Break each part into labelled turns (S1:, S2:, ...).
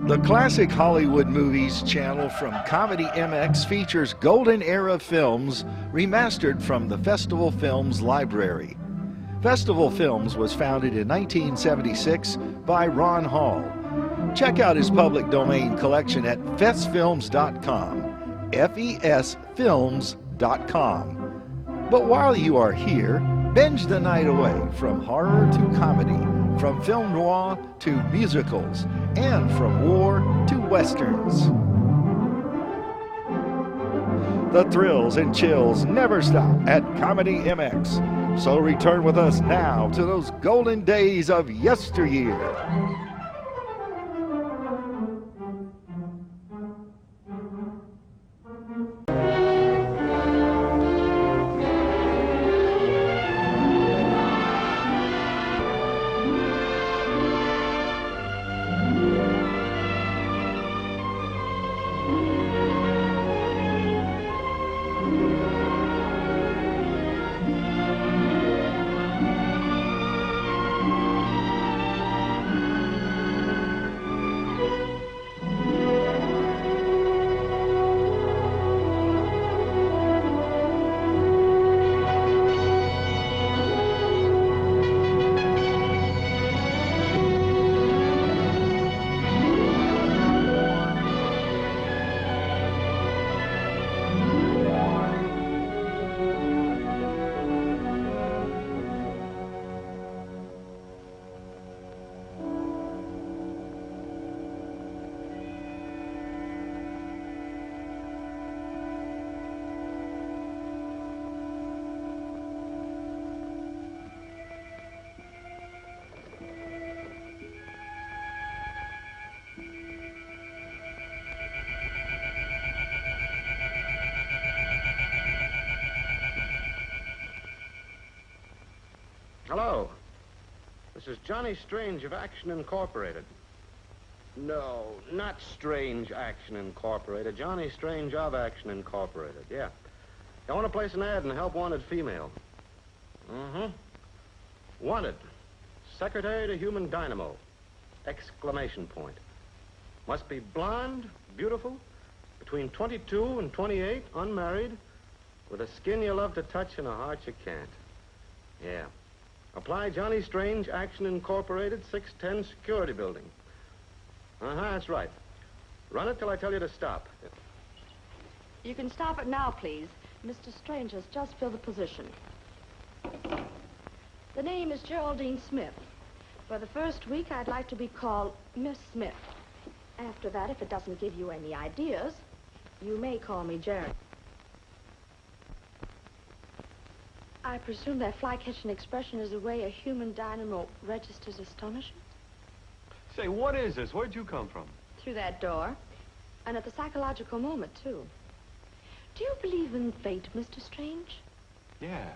S1: The Classic Hollywood Movies channel from Comedy MX features golden era films remastered from the Festival Films library. Festival Films was founded in 1976 by Ron Hall. Check out his public domain collection at festfilms.com, fesfilms.com. But while you are here, binge the night away from horror to comedy, from film noir to musicals, and from war to westerns. The thrills and chills never stop at Comedy MX. So return with us now to those golden days of yesteryear.
S2: Hello. This is Johnny Strange of Action Incorporated. No, not Strange Action Incorporated. Johnny Strange of Action Incorporated, yeah. I want to place an ad and help wanted female. Wanted. Secretary to Human Dynamo. Exclamation point. Must be blonde, beautiful, between 22 and 28, unmarried, with a skin you love to touch and a heart you can't. Yeah. Apply Johnny Strange Action Incorporated, 610 Security Building. That's right. Run it till I tell you to stop.
S3: You can stop it now, please. Mr. Strange has just filled the position. The name is Geraldine Smith. For the first week, I'd like to be called Miss Smith. After that, if it doesn't give you any ideas, you may call me Jerry. I presume that fly-catching expression is the way a human dynamo registers astonishment?
S4: Say, what is this? Where'd you come from?
S3: Through that door. And at the psychological moment, too. Do you believe in fate, Mr. Strange?
S4: Yeah.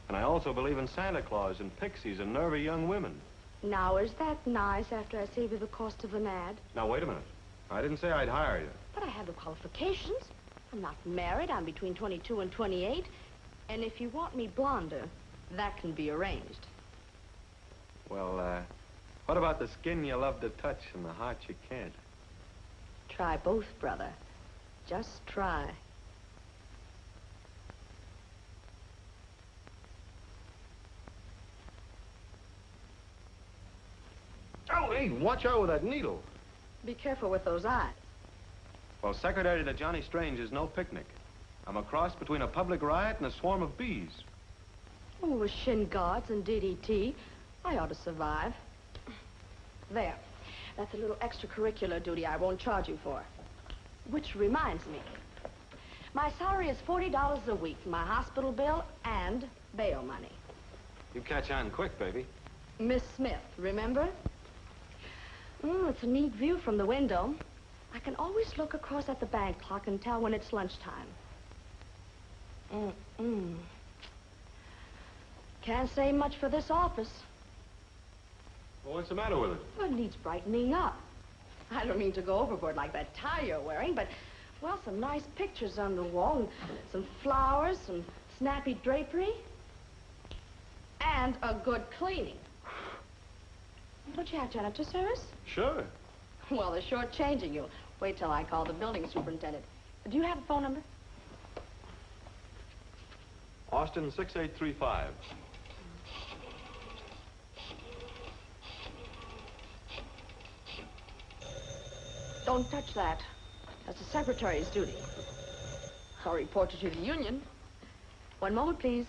S4: And I also believe in Santa Claus and pixies and nervy young women.
S3: Now, is that nice after I save you the cost of an ad?
S4: Now, wait a minute. I didn't say I'd hire you.
S3: But I have the qualifications. I'm not married. I'm between 22 and 28. And if you want me blonder, that can be arranged.
S4: Well, what about the skin you love to touch and the heart you can't?
S3: Try both, brother. Just try.
S2: Oh, hey, watch out with that needle.
S3: Be careful with those eyes.
S4: Well, Secretary to Johnny Strange is no picnic. I'm a cross between a public riot and a swarm of bees.
S3: Oh, with shin guards and DDT, I ought to survive. There. That's a little extracurricular duty I won't charge you for. Which reminds me, my salary is $40 a week, my hospital bill and bail money.
S4: You catch on quick, baby.
S3: Miss Smith, remember? It's a neat view from the window. I can always look across at the bank clock and tell when it's lunchtime. Can't say much for this office.
S4: Well, what's the matter with it?
S3: Well, it needs brightening up. I don't mean to go overboard like that tie you're wearing, but, well, some nice pictures on the wall, and some flowers, some snappy drapery, and a good cleaning. Don't you have janitor service?
S4: Sure.
S3: Well, they're shortchanging you. Wait till I call the building superintendent. Do you have a phone number?
S4: Austin 6835.
S3: Don't touch that. That's the secretary's duty. I'll report you to the union. One moment, please.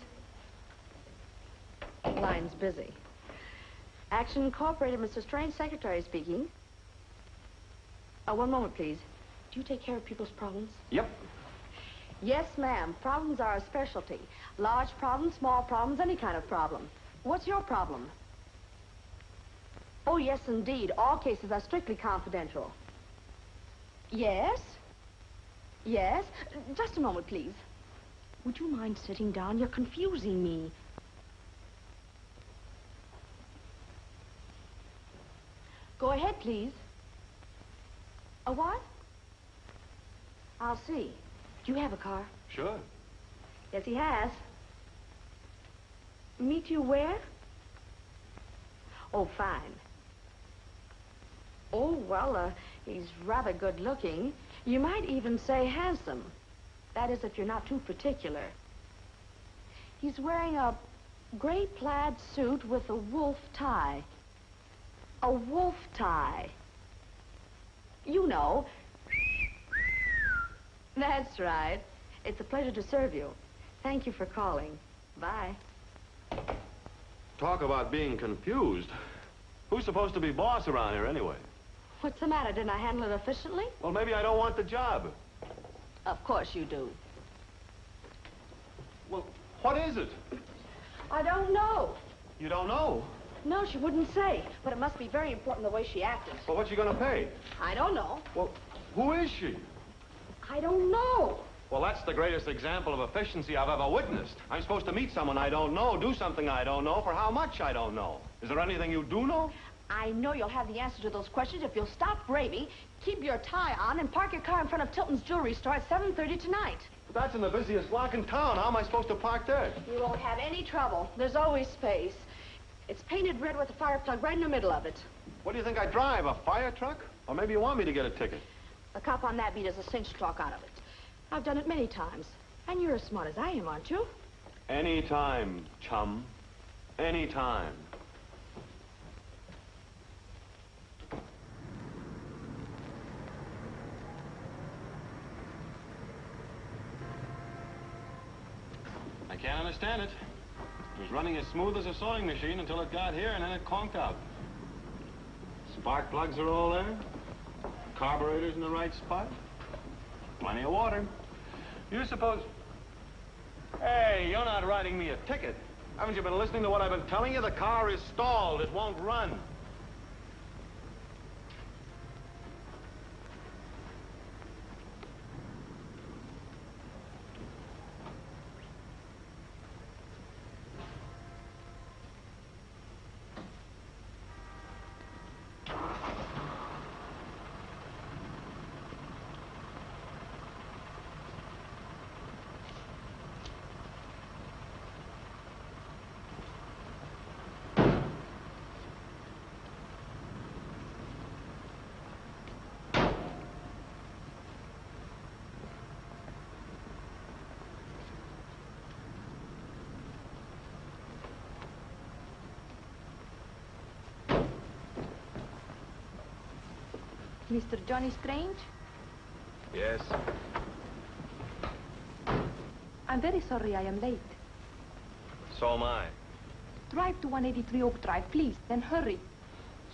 S3: Line's busy. Action Incorporated, Mr. Strange, secretary speaking. One moment, please. Do you take care of people's problems?
S4: Yep.
S3: Yes, ma'am. Problems are a specialty. Large problems, small problems, any kind of problem. What's your problem? Oh, yes, indeed. All cases are strictly confidential. Yes? Yes? Just a moment, please. Would you mind sitting down? You're confusing me. Go ahead, please. A what? I'll see. Do you have a car?
S4: Sure.
S3: Yes, he has. Meet you where? Oh, fine. Oh, well, he's rather good looking. You might even say handsome. That is, if you're not too particular. He's wearing a gray plaid suit with a wolf tie. A wolf tie. You know. That's right. It's a pleasure to serve you. Thank you for calling. Bye.
S4: Talk about being confused. Who's supposed to be boss around here anyway?
S3: What's the matter? Didn't I handle it efficiently?
S4: Well, maybe I don't want the job.
S3: Of course you do.
S4: Well, what is it?
S3: I don't know.
S4: You don't know?
S3: No, she wouldn't say. But it must be very important the way she acted.
S4: Well, what's she gonna pay?
S3: I don't know.
S4: Well, who is she?
S3: I don't know.
S4: Well, that's the greatest example of efficiency I've ever witnessed. I'm supposed to meet someone I don't know, do something I don't know, for how much I don't know. Is there anything you do know?
S3: I know you'll have the answer to those questions if you'll stop raving, keep your tie on, and park your car in front of Tilton's jewelry store at 7:30 tonight.
S4: But that's in the busiest block in town. How am I supposed to park there?
S3: You won't have any trouble. There's always space. It's painted red with a fire plug right in the middle of it.
S4: What do you think I drive, a fire truck? Or maybe you want me to get a ticket?
S3: The cop on that beat has a cinch talk out of it. I've done it many times. And you're as smart as I am, aren't you?
S4: Anytime, chum. Anytime. I can't understand it. It was running as smooth as a sewing machine until it got here, and then it conked out. Spark plugs are all there. Carburetor's in the right spot. Plenty of water. You suppose... Hey, you're not writing me a ticket. Haven't you been listening to what I've been telling you? The car is stalled. It won't run.
S3: Mr. Johnny Strange?
S4: Yes.
S3: I'm very sorry I am late.
S4: So am I.
S3: Drive to 183 Oak Drive, please, then hurry.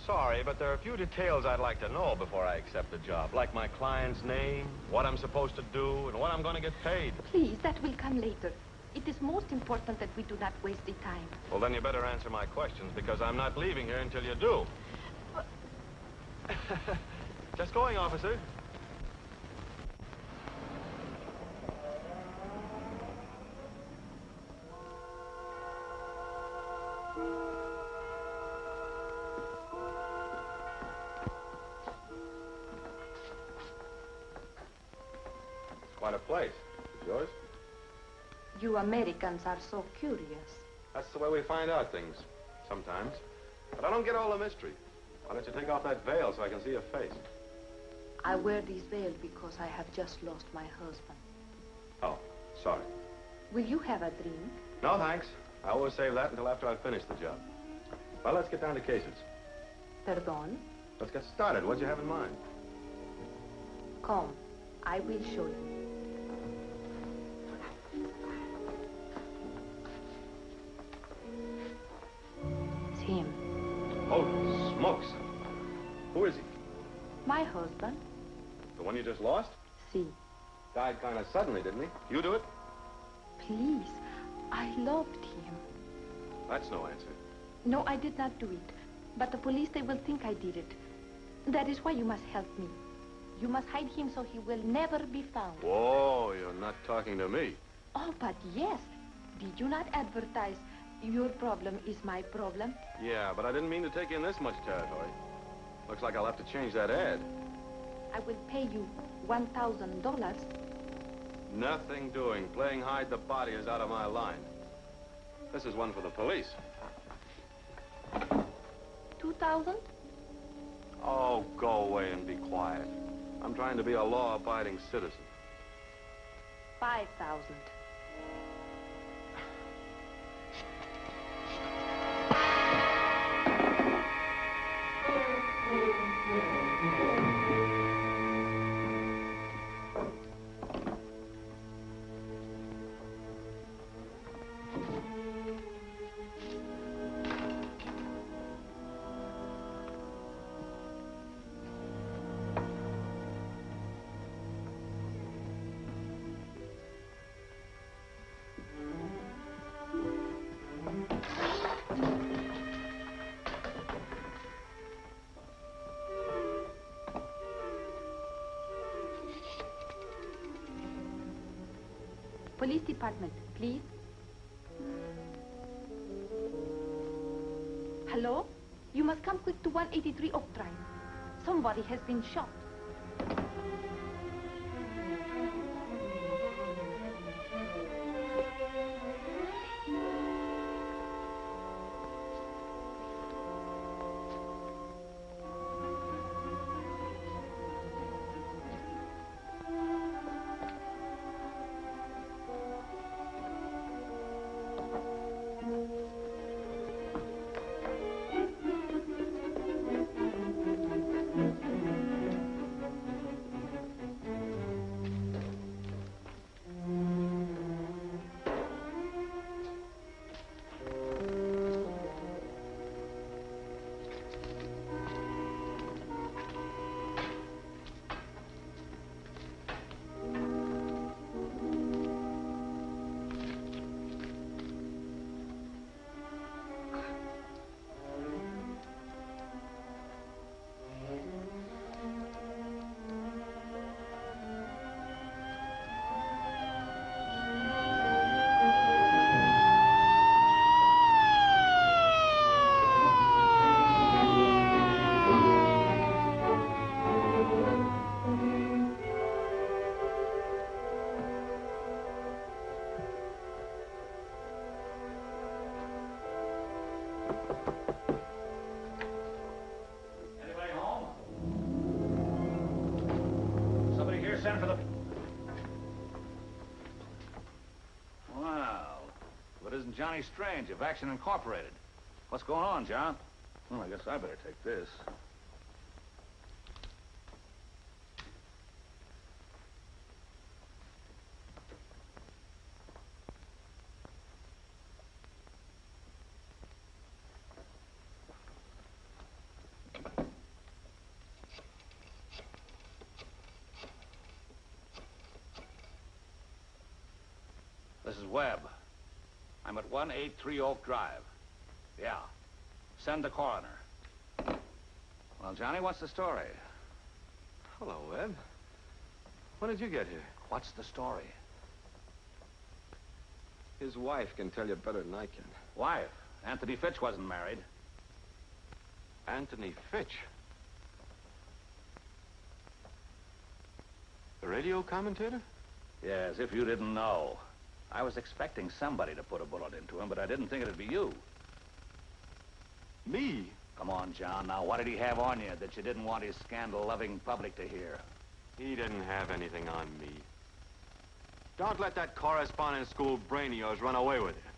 S4: Sorry, but there are a few details I'd like to know before I accept the job. Like my client's name, what I'm supposed to do, and what I'm going to get paid.
S3: Please, that will come later. It is most important that we do not waste the time.
S4: Well, then you better answer my questions, because I'm not leaving here until you do. Just going, officer. Quite a place. Yours?
S3: You Americans are so curious.
S4: That's the way we find out things, sometimes. But I don't get all the mystery. Why don't you take off that veil so I can see your face?
S5: I wear this veil because I have just lost my husband.
S4: Oh, sorry.
S5: Will you have a drink?
S4: No, thanks. I always save that until after I've finished the job. Well, let's get down to cases.
S5: Pardon?
S4: Let's get started. What do you have in mind?
S5: Come, I will show you. It's him.
S4: Holy smokes. Who is he?
S5: My husband.
S4: The one you just lost?
S5: See.
S4: Died kind of suddenly, didn't he? You do it?
S5: Please, I loved him.
S4: That's no answer.
S5: No, I did not do it. But the police, they will think I did it. That is why you must help me. You must hide him so he will never be found.
S4: Whoa, you're not talking to me.
S5: Oh, but yes. Did you not advertise, your problem is my problem?
S4: Yeah, but I didn't mean to take you in this much territory. Looks like I'll have to change that ad.
S5: I will pay you $1,000.
S4: Nothing doing. Playing hide the body is out of my line. This is one for the police.
S5: 2,000?
S4: Oh, go away and be quiet. I'm trying to be a law-abiding citizen.
S5: 5,000. Police department, please. Hello? You must come quick to 183 Oak Drive. Somebody has been shot.
S6: Send for the... Well, if it isn't Johnny Strange of Action Incorporated. What's going on, John? Well, I guess I better take this. This is Webb. I'm at 183 Oak Drive. Yeah. Send the coroner. Well, Johnny, what's the story?
S4: Hello, Webb. When did you get here?
S6: What's the story?
S4: His wife can tell you better than I can.
S6: Wife. Anthony Fitch wasn't married.
S4: Anthony Fitch? The radio commentator?
S6: Yes, if you didn't know. I was expecting somebody to put a bullet into him, but I didn't think it'd be you.
S4: Me?
S6: Come on, John. Now, what did he have on you that you didn't want his scandal-loving public to hear?
S4: He didn't have anything on me. Don't let that correspondence school brain of yours run away with you.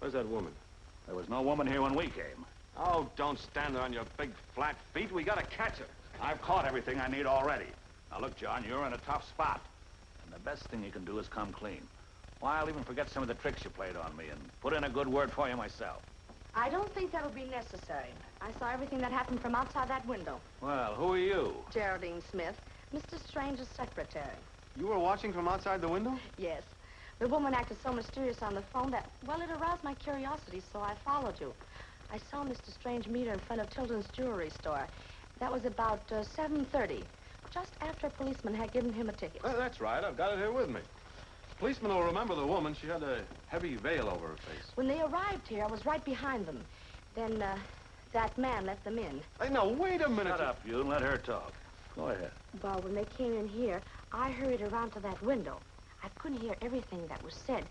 S4: Where's that woman?
S6: There was no woman here when we came.
S4: Oh, don't stand there on your big flat feet. We gotta catch her.
S6: I've caught everything I need already. Now, look, John, you're in a tough spot. And the best thing you can do is come clean. Why, I'll even forget some of the tricks you played on me and put in a good word for you myself.
S3: I don't think that'll be necessary. I saw everything that happened from outside that window.
S6: Well, who are you?
S3: Geraldine Smith, Mr. Strange's secretary.
S4: You were watching from outside the window?
S3: Yes. The woman acted so mysterious on the phone that, well, it aroused my curiosity, so I followed you. I saw Mr. Strange meet her in front of Tilton's jewelry store. That was about 7:30, just after a policeman had given him a ticket.
S4: Well, that's right. I've got it here with me. Policeman will remember the woman. She had a heavy veil over her face.
S3: When they arrived here, I was right behind them. Then, that man let them in.
S4: Hey, now, wait a minute.
S6: Shut up, you, and let her talk. Go ahead.
S3: Well, when they came in here, I hurried around to that window. I couldn't hear everything that was said,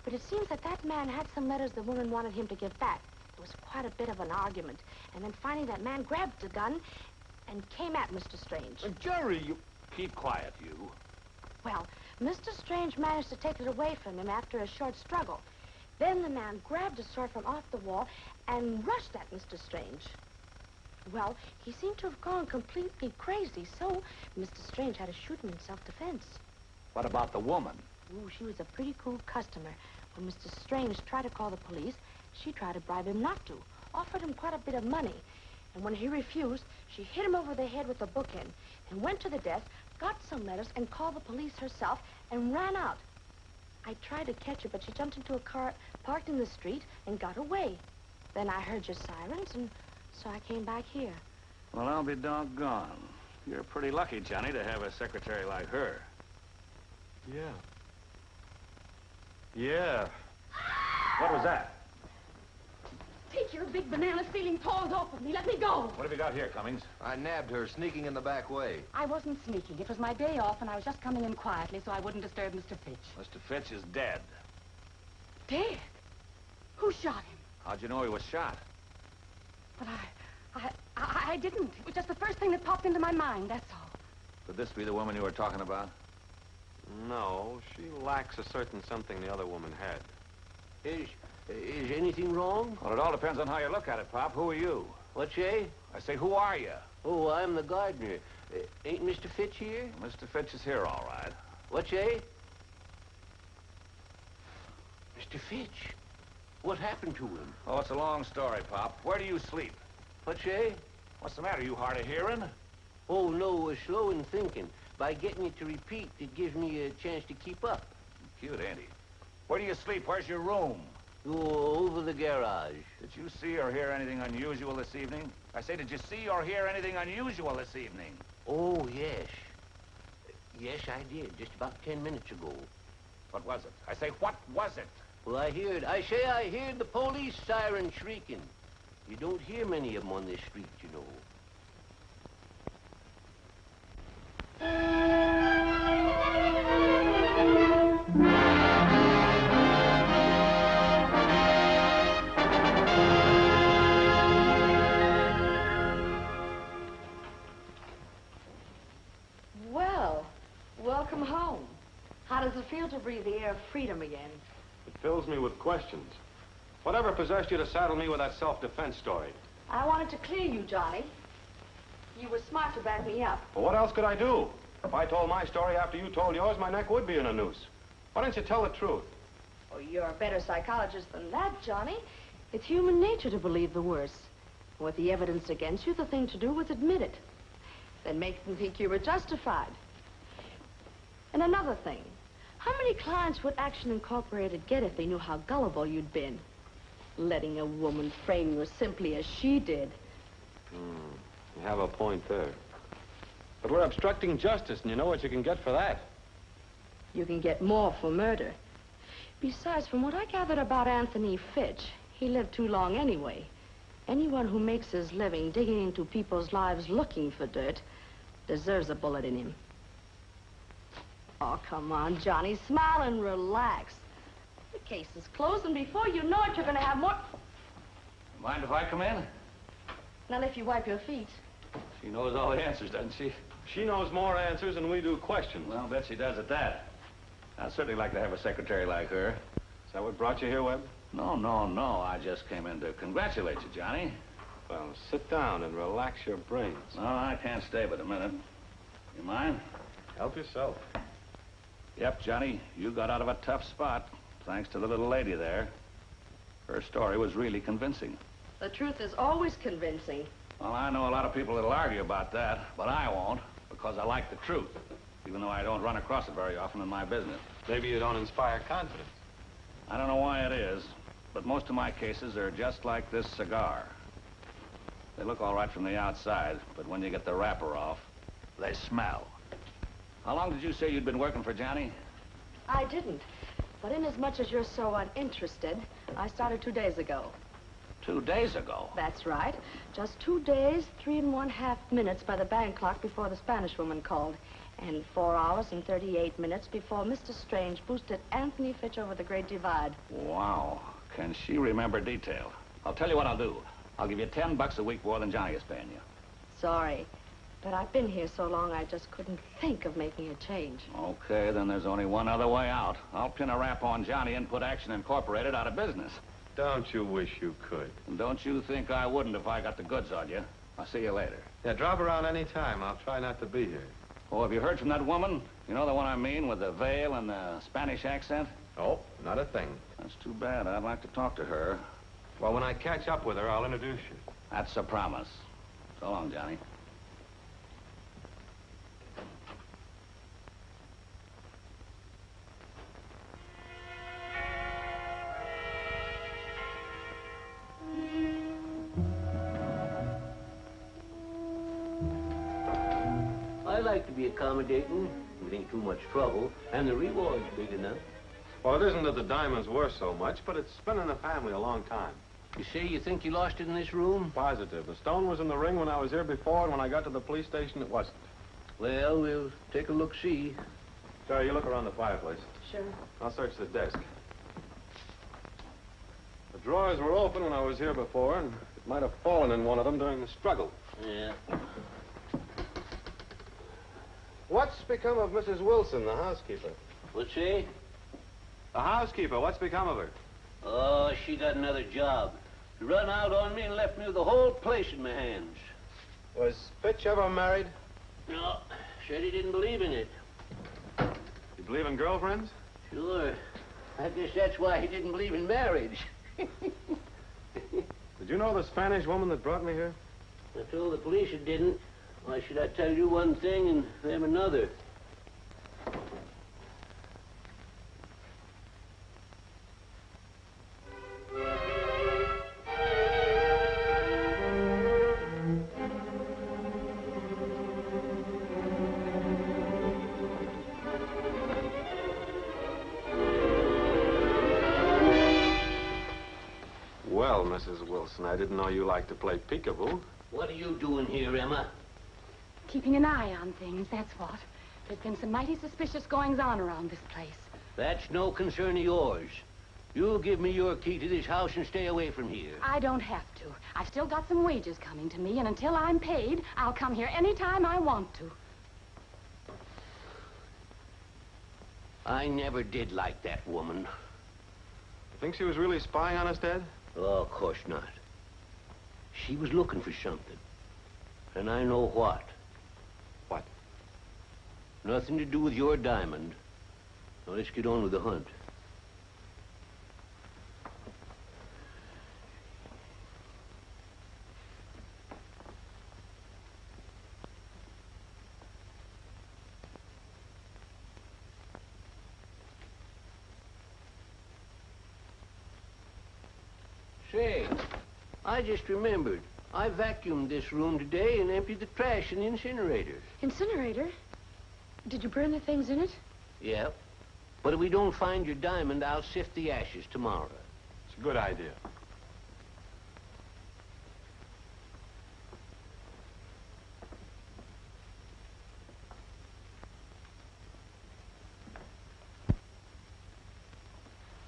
S3: but it seems that that man had some letters the woman wanted him to give back. There was quite a bit of an argument. And then finally that man grabbed the gun and came at Mr. Strange.
S4: Jerry, you...
S6: Keep quiet, you.
S3: Well, Mr. Strange managed to take it away from him after a short struggle. Then the man grabbed a sword from off the wall and rushed at Mr. Strange. Well, he seemed to have gone completely crazy, so Mr. Strange had to shoot him in self-defense.
S6: What about the woman?
S3: Ooh, she was a pretty cool customer. When Mr. Strange tried to call the police, she tried to bribe him not to, offered him quite a bit of money. And when he refused, she hit him over the head with a bookend and went to the desk, got some letters, and called the police herself and ran out. I tried to catch her, but she jumped into a car parked in the street and got away. Then I heard your sirens, and so I came back here.
S6: Well, I'll be doggone. You're pretty lucky, Johnny, to have a secretary like her.
S4: Yeah. Yeah.
S6: What was that?
S3: Take your big banana stealing paws off of me. Let me go.
S6: What have you got here, Cummings?
S7: I nabbed her sneaking in the back way.
S8: I wasn't sneaking. It was my day off, and I was just coming in quietly so I wouldn't disturb Mr. Fitch.
S6: Mr. Fitch is dead.
S3: Dead? Who shot him?
S6: How'd you know he was shot?
S8: But I didn't. It was just the first thing that popped into my mind, that's all.
S6: Could this be the woman you were talking about?
S4: No, she lacks a certain something the other woman had.
S7: Is anything wrong?
S6: Well, it all depends on how you look at it, Pop. Who are you?
S7: What say?
S6: I say, who are you?
S7: Oh, I'm the gardener. Ain't Mr. Fitch here?
S6: Mr. Fitch is here, all right.
S7: What say? Mr. Fitch? What happened to him?
S6: Oh, it's a long story, Pop. Where do you sleep?
S7: What say?
S6: What's the matter? You hard of hearing?
S7: Oh, no, slow in thinking. By getting you to repeat, it gives me a chance to keep up.
S6: Cute, ain't he? Where do you sleep? Where's your room?
S7: Oh, over the garage.
S6: Did you see or hear anything unusual this evening? I say, did you see or hear anything unusual this evening?
S7: Oh, yes. Yes, I did, just about 10 minutes ago.
S6: What was it? I say, what was it?
S7: Well, I heard the police siren shrieking. You don't hear many of them on this street, you know.
S3: Well, welcome home. How does it feel to breathe the air of freedom again?
S4: It fills me with questions. Whatever possessed you to saddle me with that self-defense story?
S3: I wanted to clear you, Johnny. You were smart to back me up.
S4: Well, what else could I do? If I told my story after you told yours, my neck would be in a noose. Why don't you tell the truth?
S3: Oh, you're a better psychologist than that, Johnny. It's human nature to believe the worst. With the evidence against you, the thing to do was admit it. Then make them think you were justified. And another thing. How many clients would Action Incorporated get if they knew how gullible you'd been? Letting a woman frame you as simply as she did.
S4: You have a point there. But we're obstructing justice, and you know what you can get for that.
S3: You can get more for murder. Besides, from what I gathered about Anthony Fitch, he lived too long anyway. Anyone who makes his living digging into people's lives looking for dirt deserves a bullet in him. Oh, come on, Johnny. Smile and relax. The case is closed, and before you know it, you're going to have more...
S6: Mind if I come in?
S3: Not if you wipe your feet.
S6: She knows all the answers, doesn't she?
S4: She knows more answers than we do questions.
S6: Well, bet she does at that. I'd certainly like to have a secretary like her.
S4: Is that what brought you here, Webb?
S6: No, no, no. I just came in to congratulate you, Johnny.
S4: Well, sit down and relax your brains.
S6: No, I can't stay but a minute. You mind?
S4: Help yourself.
S6: Yep, Johnny, you got out of a tough spot, thanks to the little lady there. Her story was really convincing.
S3: The truth is always convincing.
S6: Well, I know a lot of people that'll argue about that, but I won't, because I like the truth, even though I don't run across it very often in my business.
S4: Maybe you don't inspire confidence.
S6: I don't know why it is, but most of my cases are just like this cigar. They look all right from the outside, but when you get the wrapper off, they smell. How long did you say you'd been working for Johnny?
S3: I didn't. But inasmuch as you're so uninterested, I started 2 days ago.
S6: 2 days ago?
S3: That's right. Just 2 days, 3 1/2 minutes by the bank clock before the Spanish woman called. And 4 hours and 38 minutes before Mr. Strange boosted Anthony Fitch over the Great Divide.
S6: Wow. Can she remember detail? I'll tell you what I'll do. I'll give you $10 a week more than Johnny is paying you.
S3: Sorry, but I've been here so long I just couldn't think of making a change.
S6: Okay, then there's only one other way out. I'll pin a rap on Johnny and put Action Incorporated out of business.
S4: Don't you wish you could?
S6: And don't you think I wouldn't if I got the goods on you. I'll see you later.
S4: Yeah, drop around any time. I'll try not to be here.
S6: Oh, have you heard from that woman? You know the one I mean, with the veil and the Spanish accent?
S4: Oh, not a thing.
S6: That's too bad. I'd like to talk to her.
S4: Well, when I catch up with her, I'll introduce you.
S6: That's a promise. So long, Johnny.
S7: I like to be accommodating. It ain't too much trouble, and the reward's big enough.
S4: Well, it isn't that the diamond's worth so much, but it's been in the family a long time.
S7: You say you think you lost it in this room?
S4: Positive. The stone was in the ring when I was here before, and when I got to the police station, it wasn't.
S7: Well, we'll take a look-see.
S4: Sorry, you look around the fireplace.
S3: Sure.
S4: I'll search the desk. The drawers were open when I was here before, and it might have fallen in one of them during the struggle.
S7: Yeah.
S4: What's become of Mrs. Wilson, the housekeeper?
S7: What's she?
S4: The housekeeper, what's become of her?
S7: Oh, she got another job. She run out on me and left me with the whole place in my hands.
S4: Was Fitch ever married?
S7: No, said he didn't believe in it.
S4: You believe in girlfriends?
S7: Sure. I guess that's why he didn't believe in marriage.
S4: Did you know the Spanish woman that brought me here?
S7: I told the police it didn't. Why should I tell you one thing and them another?
S4: Well, Mrs. Wilson, I didn't know you liked to play peekaboo.
S7: What are you doing here, Emma?
S8: Keeping an eye on things, that's what. There's been some mighty suspicious goings-on around this place.
S7: That's no concern of yours. You give me your key to this house and stay away from here.
S8: I don't have to. I've still got some wages coming to me, and until I'm paid, I'll come here any time I want to.
S7: I never did like that woman.
S4: You think she was really spying on us, Dad?
S7: Oh, of course not. She was looking for something. And I know what.
S4: What?
S7: Nothing to do with your diamond. Now, let's get on with the hunt. Say, I just remembered. I vacuumed this room today and emptied the trash in the incinerator.
S3: Incinerator? Did you burn the things in it?
S7: Yeah. But if we don't find your diamond, I'll sift the ashes tomorrow.
S4: It's a good idea.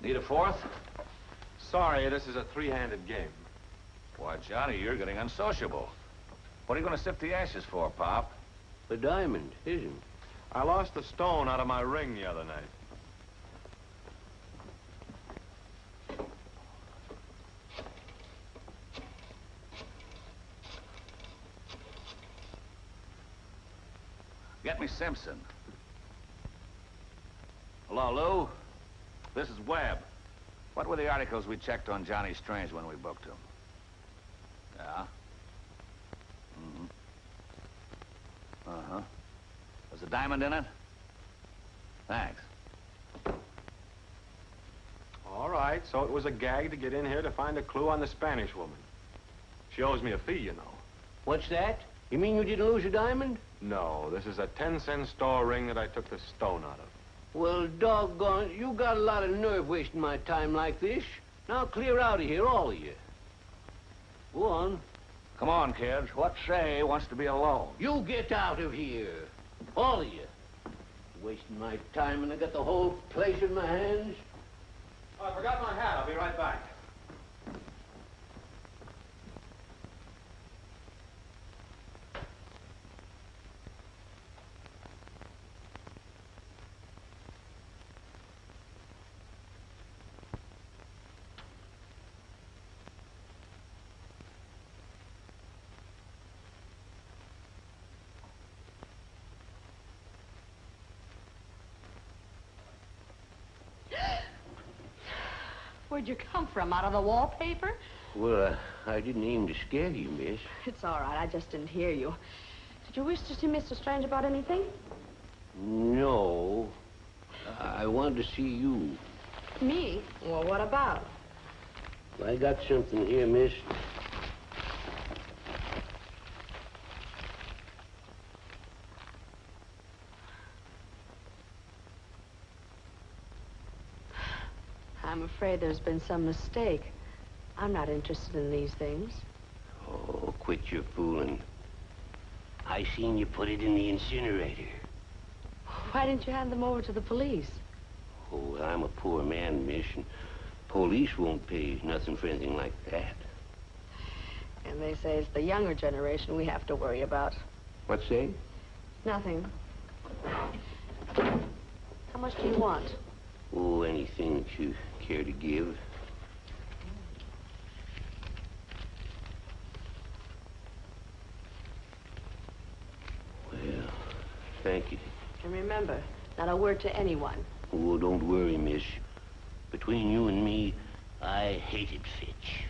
S6: Need a fourth?
S4: Sorry, this is a three-handed game.
S6: Why, Johnny, you're getting unsociable. What are you going to sift the ashes for, Pop?
S7: A diamond, isn't it?
S4: I lost a stone out of my ring the other night.
S6: Get me Simpson. Hello, Lou? This is Webb. What were the articles we checked on Johnny Strange when we booked him? Yeah? Mm-hmm. Uh-huh. Was a diamond in it? Thanks.
S4: All right, so it was a gag to get in here to find a clue on the Spanish woman. She owes me a fee, you know.
S7: What's that? You mean you didn't lose a diamond?
S4: No, this is a 10-cent store ring that I took the stone out of.
S7: Well, doggone, you got a lot of nerve wasting my time like this. Now clear out of here, all of you. Go on.
S6: Come on, kids. What say wants to be alone?
S7: You get out of here. All of you. Wasting my time and I got the whole place in my hands.
S4: Oh, I forgot my hat. I'll be right back.
S3: Where'd you come from? Out of the wallpaper?
S7: Well, I didn't aim to scare you, miss.
S3: It's all right. I just didn't hear you. Did you wish to see Mr. Strange about anything?
S7: No. I wanted to see you.
S3: Me? Well, what about?
S7: I got something here, miss.
S3: I'm afraid there's been some mistake. I'm not interested in these things.
S7: Oh, quit your fooling. I seen you put it in the incinerator.
S3: Why didn't you hand them over to the police?
S7: Oh, well, I'm a poor man, miss, and police won't pay nothing for anything like that.
S3: And they say it's the younger generation we have to worry about.
S7: What's that?
S3: Nothing. How much do you want?
S7: Oh, anything that you care to give. Well, thank you.
S3: And remember, not a word to anyone.
S7: Oh, don't worry, miss. Between you and me, I hated Fitch.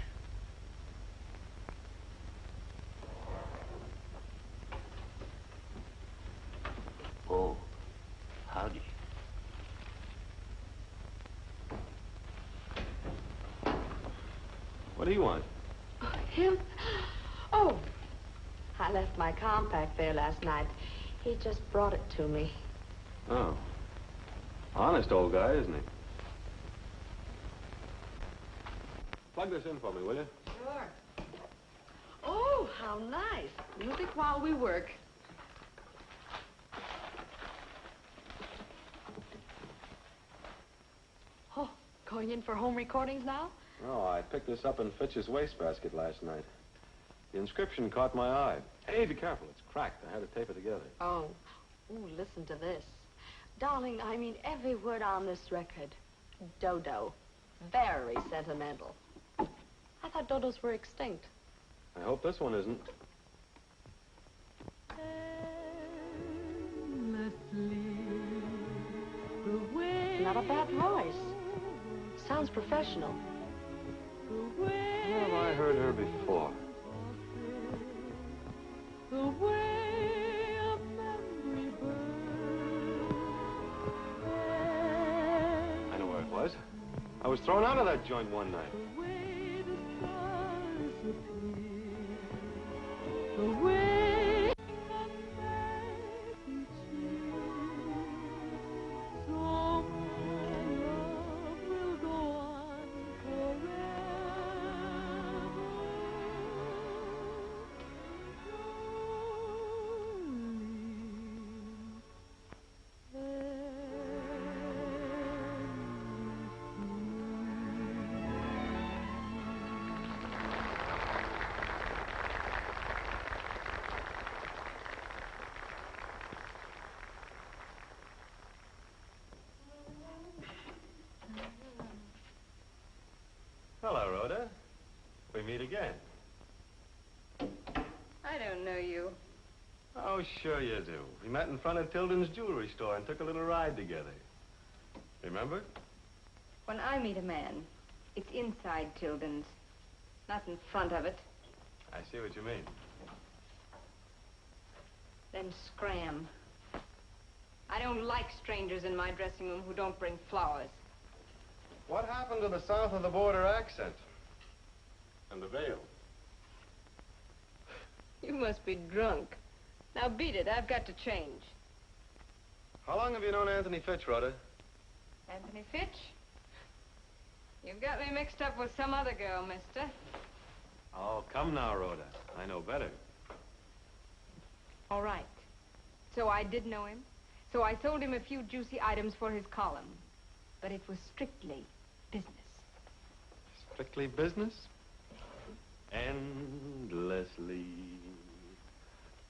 S7: Oh, howdy.
S4: What do you want?
S3: Him? Oh, I left my compact there last night. He just brought it to me.
S4: Oh. Honest old guy, isn't he? Plug this in for me, will you?
S3: Sure. Oh, how nice. Music while we work. Oh, going in for home recordings now?
S4: Oh, I picked this up in Fitch's wastebasket last night. The inscription caught my eye. Hey, be careful. It's cracked. I had to tape it together.
S3: Oh. Ooh, listen to this. Darling, I mean every word on this record. Dodo. Very sentimental. I thought dodos were extinct.
S4: I hope this one isn't.
S3: Not a bad voice. Sounds professional.
S4: Where have I heard her before? I know where it was. I was thrown out of that joint one night.
S9: you.
S4: Oh, sure you do. We met in front of Tilden's jewelry store and took a little ride together. Remember?
S9: When I meet a man, it's inside Tilden's, not in front of it.
S4: I see what you mean.
S9: Then scram. I don't like strangers in my dressing room who don't bring flowers.
S4: What happened to the south of the border accent? And the veil?
S9: You must be drunk. Now beat it. I've got to change.
S4: How long have you known Anthony Fitch, Rhoda?
S9: Anthony Fitch? You've got me mixed up with some other girl, mister.
S4: Oh, come now, Rhoda. I know better.
S9: All right. So I did know him. So I sold him a few juicy items for his column. But it was strictly business.
S4: Strictly business? Endlessly.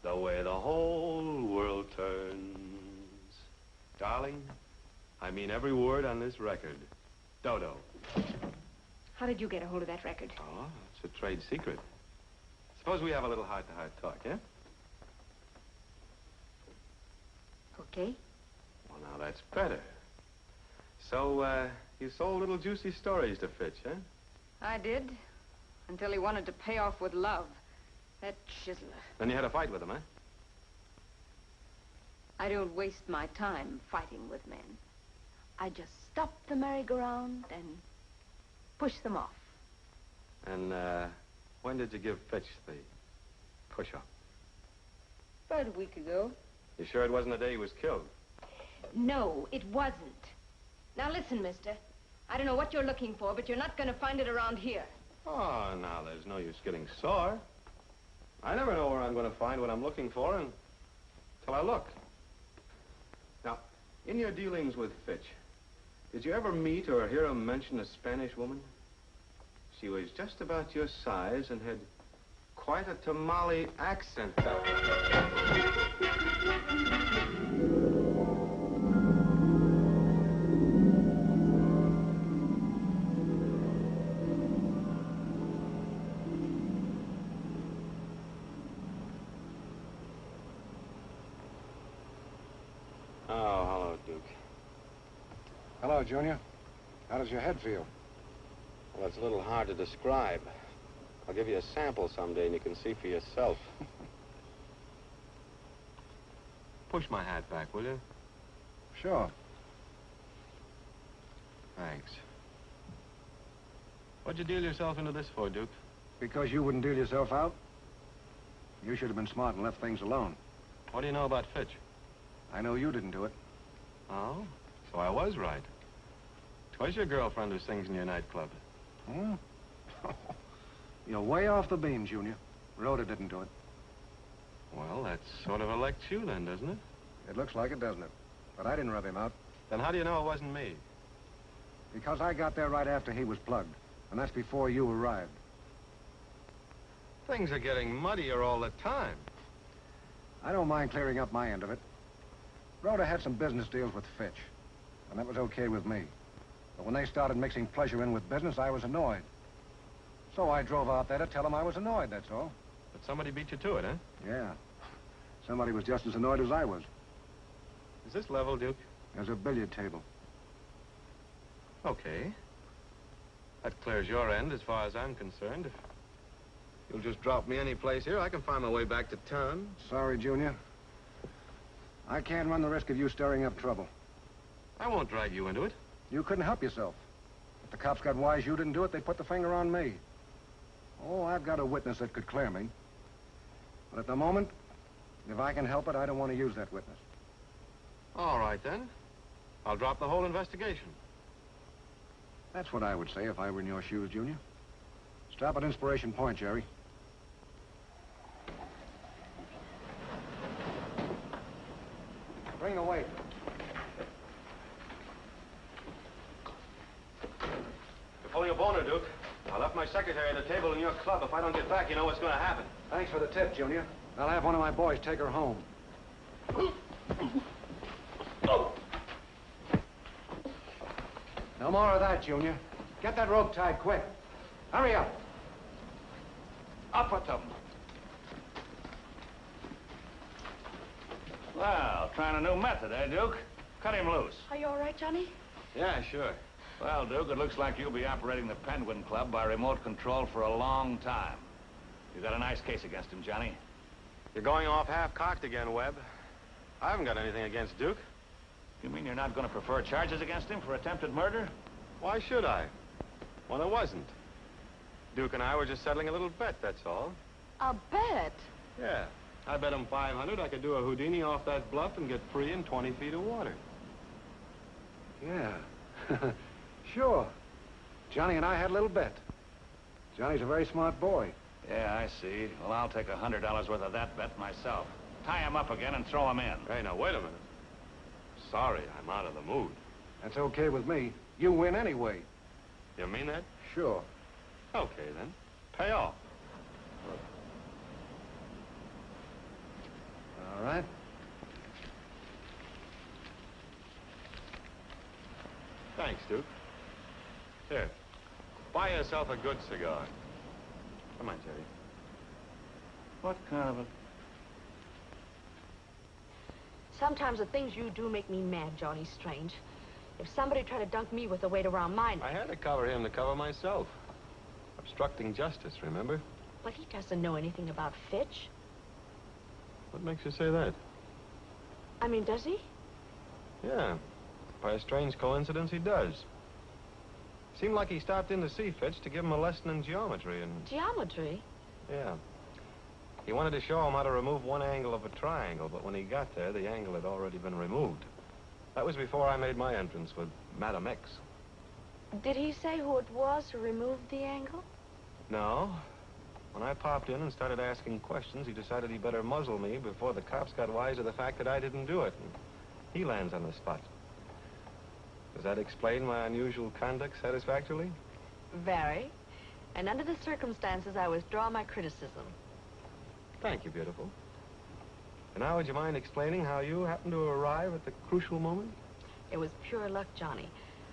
S4: The way the whole world turns. Darling, I mean every word on this record. Dodo.
S9: How did you get a hold of that record?
S4: Oh, it's a trade secret. Suppose we have a little heart-to-heart talk, yeah?
S9: Okay.
S4: Well, now that's better. So, you sold little juicy stories to Fitch, huh?
S9: I did. Until he wanted to pay off with love. That chiseler.
S4: Then you had a fight with him, huh?
S9: I don't waste my time fighting with men. I just stop the merry-go-round and push them off.
S4: And, when did you give Fitch the push-up?
S9: About a week ago.
S4: You sure it wasn't the day he was killed?
S9: No, it wasn't. Now listen, mister. I don't know what you're looking for, but you're not going to find it around here.
S4: Oh, now, there's no use getting sore. I never know where I'm going to find what I'm looking for until I look. Now, in your dealings with Fitch, did you ever meet or hear him mention a Spanish woman? She was just about your size and had quite a tamale accent. Oh, hello, Duke.
S10: Hello, Junior. How does your head feel?
S4: Well, it's a little hard to describe. I'll give you a sample someday and you can see for yourself. Push my hat back, will you?
S10: Sure.
S4: Thanks. What'd you deal yourself into this for, Duke?
S10: Because you wouldn't deal yourself out? You should have been smart and left things alone.
S4: What do you know about Fitch?
S10: I know you didn't do it.
S4: Oh, so I was right. 'Twas your girlfriend who sings in your nightclub.
S10: Hmm? You're way off the beam, Junior. Rhoda didn't do it.
S4: Well, that sort of elects you then, doesn't it?
S10: It looks like it, doesn't it? But I didn't rub him out.
S4: Then how do you know it wasn't me?
S10: Because I got there right after he was plugged. And that's before you arrived.
S4: Things are getting muddier all the time.
S10: I don't mind clearing up my end of it. Rhoda had some business deals with Fitch. And that was okay with me. But when they started mixing pleasure in with business, I was annoyed. So I drove out there to tell them I was annoyed, that's all.
S4: But somebody beat you to it, huh?
S10: Yeah. Somebody was just as annoyed as I was.
S4: Is this level, Duke?
S10: There's a billiard table.
S4: Okay. That clears your end as far as I'm concerned. If you'll just drop me any place here, I can find my way back to town.
S10: Sorry, Junior. I can't run the risk of you stirring up trouble.
S4: I won't drag you into it.
S10: You couldn't help yourself. If the cops got wise you didn't do it, they'd put the finger on me. Oh, I've got a witness that could clear me. But at the moment, if I can help it, I don't want to use that witness.
S4: All right, then. I'll drop the whole investigation.
S10: That's what I would say if I were in your shoes, Junior. Stop at Inspiration Point, Jerry. Bring the weight.
S4: You're pulling a boner, Duke. I left my secretary at the table in your club. If I don't get back, you know what's going to happen.
S10: Thanks for the tip, Junior. I'll have one of my boys take her home. No more of that, Junior. Get that rope tied quick. Hurry up. Up with them.
S6: Well, trying a new method, eh, Duke? Cut him loose.
S3: Are you all right, Johnny?
S4: Yeah, sure.
S6: Well, Duke, it looks like you'll be operating the Penguin Club by remote control for a long time. You got a nice case against him, Johnny.
S4: You're going off half-cocked again, Webb. I haven't got anything against Duke.
S6: You mean you're not going to prefer charges against him for attempted murder?
S4: Why should I? Well, there wasn't. Duke and I were just settling a little bet, that's all.
S3: A bet?
S4: Yeah. I bet him 500 I could do a Houdini off that bluff and get free in 20 feet of water.
S10: Yeah. Sure. Johnny and I had a little bet. Johnny's a very smart boy.
S6: Yeah, I see. Well, I'll take $100 worth of that bet myself. Tie him up again and throw him in.
S4: Hey, now, wait a minute. Sorry, I'm out of the mood.
S10: That's okay with me. You win anyway.
S4: You mean that?
S10: Sure.
S4: Okay, then. Pay off.
S10: All right.
S4: Thanks, Duke. Here. Buy yourself a good cigar. Come on, Jerry.
S6: What kind of a...
S3: Sometimes the things you do make me mad, Johnny Strange. If somebody tried to dunk me with the weight around my neck...
S4: I had to cover him to cover myself. Obstructing justice, remember?
S3: But he doesn't know anything about Fitch.
S4: What makes you say that?
S3: I mean, does he?
S4: Yeah. By a strange coincidence, he does. Seemed like he stopped in to see Fitch to give him a lesson in geometry and...
S3: Geometry?
S4: Yeah. He wanted to show him how to remove one angle of a triangle, but when he got there, the angle had already been removed. That was before I made my entrance with Madam X.
S3: Did he say who it was who removed the angle?
S4: No. When I popped in and started asking questions, he decided he better muzzle me before the cops got wise to the fact that I didn't do it. And he lands on the spot. Does that explain my unusual conduct satisfactorily?
S3: Very. And under the circumstances, I withdraw my criticism.
S4: Thank you, beautiful. And now, would you mind explaining how you happened to arrive at the crucial moment?
S3: It was pure luck, Johnny.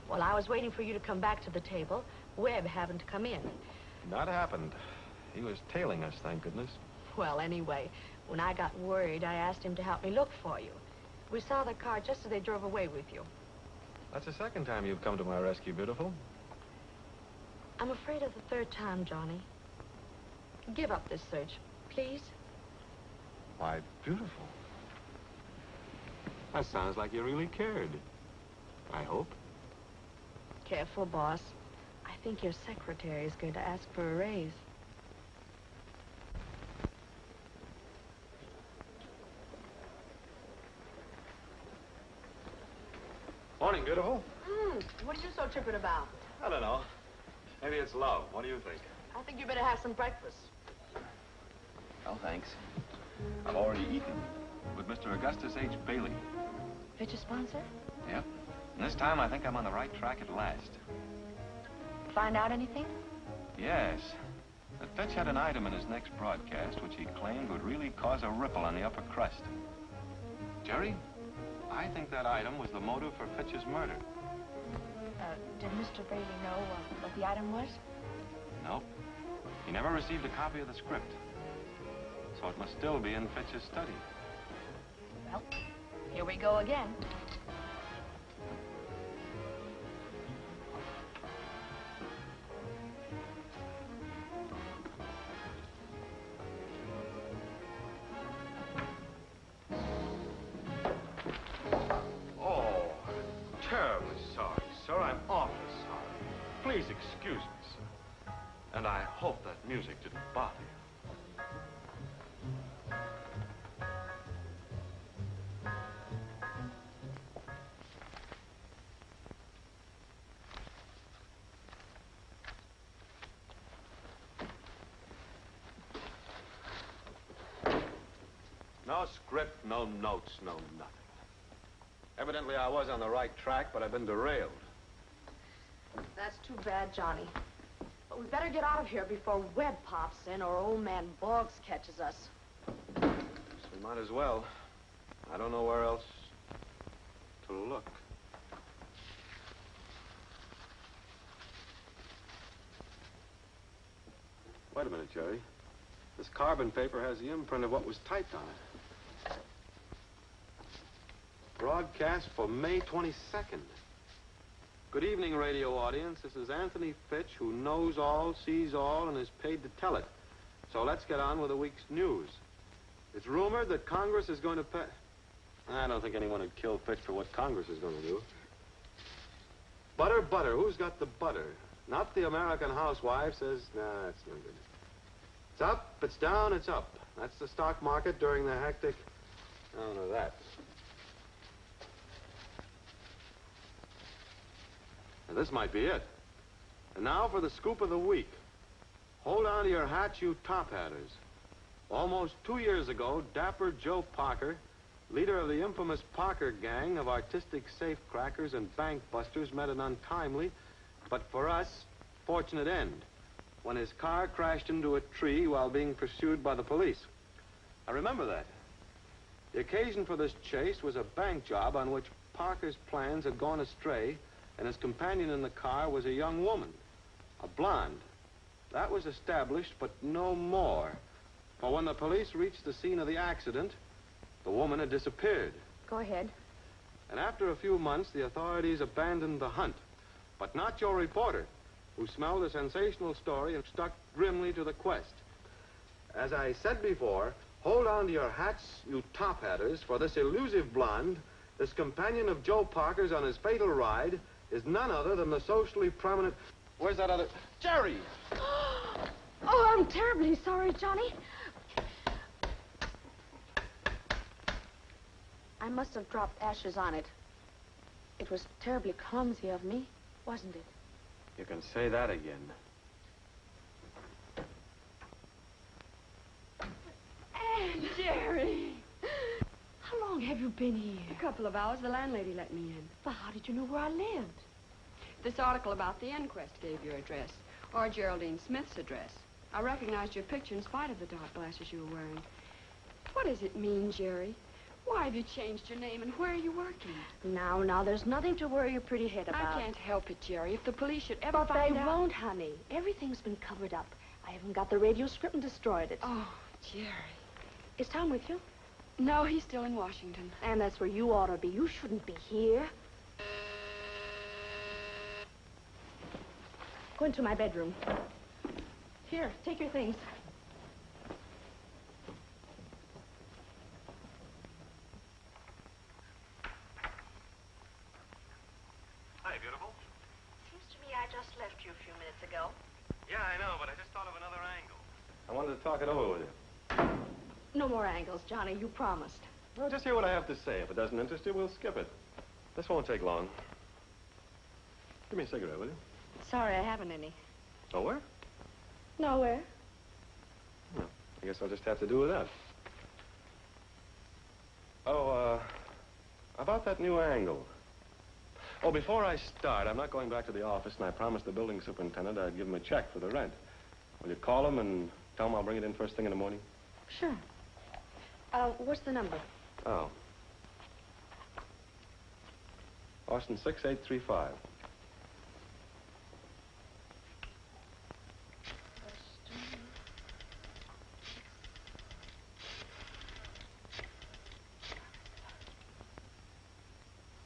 S3: While I was waiting for you to come back to the table, Webb happened to come in.
S4: Not happened. He was tailing us, thank goodness.
S3: Well, anyway, when I got worried, I asked him to help me look for you. We saw the car just as they drove away with you.
S4: That's the second time you've come to my rescue, beautiful.
S3: I'm afraid of the third time, Johnny. Give up this search, please.
S4: Why, beautiful. That sounds like you really cared. I hope.
S3: Careful, boss. I think your secretary is going to ask for a raise.
S4: Morning, beautiful.
S3: What are you so tripping about?
S4: I don't know. Maybe it's love. What do you think?
S3: I think you better have some breakfast.
S4: Oh, thanks. I've already eaten with Mr. Augustus H. Bailey.
S3: Fitch a sponsor?
S4: Yep. And this time I think I'm on the right track at last.
S3: Find out anything?
S4: Yes. That Fitch had an item in his next broadcast which he claimed would really cause a ripple on the upper crust. Jerry, I think that item was the motive for Fitch's murder.
S5: Did Mr. Bailey know what the item was?
S4: Nope. He never received a copy of the script. So it must still be in Fitch's study.
S3: Well, here we go again.
S4: Oh, terribly sorry, sir. I'm awfully sorry. Please excuse me, sir. And I hope that music didn't bother you. No script, no notes, no nothing. Evidently, I was on the right track, but I've been derailed.
S3: That's too bad, Johnny. But we better get out of here before Webb pops in or old man Boggs catches us.
S4: So we might as well. I don't know where else to look. Wait a minute, Jerry. This carbon paper has the imprint of what was typed on it. Broadcast for May 22nd. Good evening, radio audience. This is Anthony Fitch, who knows all, sees all, and is paid to tell it. So let's get on with the week's news. It's rumored that Congress is going to pay... I don't think anyone would kill Fitch for what Congress is going to do. Butter, butter. Who's got the butter? Not the American housewife says, nah, that's no good. It's up, it's down, it's up. That's the stock market during the hectic... I don't know that. Now, this might be it. And now for the scoop of the week. Hold on to your hats, you top-hatters. Almost 2 years ago, Dapper Joe Parker, leader of the infamous Parker gang of artistic safecrackers and bank busters, met an untimely, but for us, fortunate end, when his car crashed into a tree while being pursued by the police. I remember that. The occasion for this chase was a bank job on which Parker's plans had gone astray, and his companion in the car was a young woman, a blonde. That was established, but no more. For when the police reached the scene of the accident, the woman had disappeared.
S3: Go ahead.
S4: And after a few months, the authorities abandoned the hunt. But not your reporter, who smelled a sensational story and stuck grimly to the quest. As I said before, hold on to your hats, you top-hatters, for this elusive blonde, this companion of Joe Parker's on his fatal ride, is none other than the socially prominent... Where's that other... Jerry!
S3: Oh, I'm terribly sorry, Johnny. I must have dropped ashes on it. It was terribly clumsy of me, wasn't it?
S4: You can say that again.
S3: Anne, Jerry! How long have you been here?
S8: A couple of hours. The landlady let me in.
S3: But how did you know where I lived?
S8: This article about the inquest gave your address, or Geraldine Smith's address. I recognized your picture in spite of the dark glasses you were wearing. What does it mean, Jerry? Why have you changed your name, and where are you working?
S3: Now, there's nothing to worry your pretty head about.
S8: I can't help it, Jerry. If the police should ever
S3: But
S8: find
S3: they
S8: out...
S3: won't, honey. Everything's been covered up. I haven't got the radio script and destroyed it.
S8: Oh, Jerry.
S3: Is Tom with you?
S8: No, he's still in Washington.
S3: And that's where you ought to be. You shouldn't be here. Go into my bedroom. Here, take your things.
S4: Hi, beautiful.
S3: Seems to me I just left you a few minutes ago.
S4: Yeah, I know, but I just thought of another angle. I wanted to talk it over with you.
S3: No more angles, Johnny. You promised.
S4: Well, just hear what I have to say. If it doesn't interest you, we'll skip it. This won't take long. Give me a cigarette, will you?
S3: Sorry, I haven't any.
S4: Nowhere?
S3: Nowhere.
S4: Well, I guess I'll just have to do with that. Oh, about that new angle. Oh, before I start, I'm not going back to the office, and I promised the building superintendent I'd give him a check for the rent. Will you call him and tell him I'll bring it in first thing in the morning?
S3: Sure. What's the number?
S4: Oh. Austin 6835.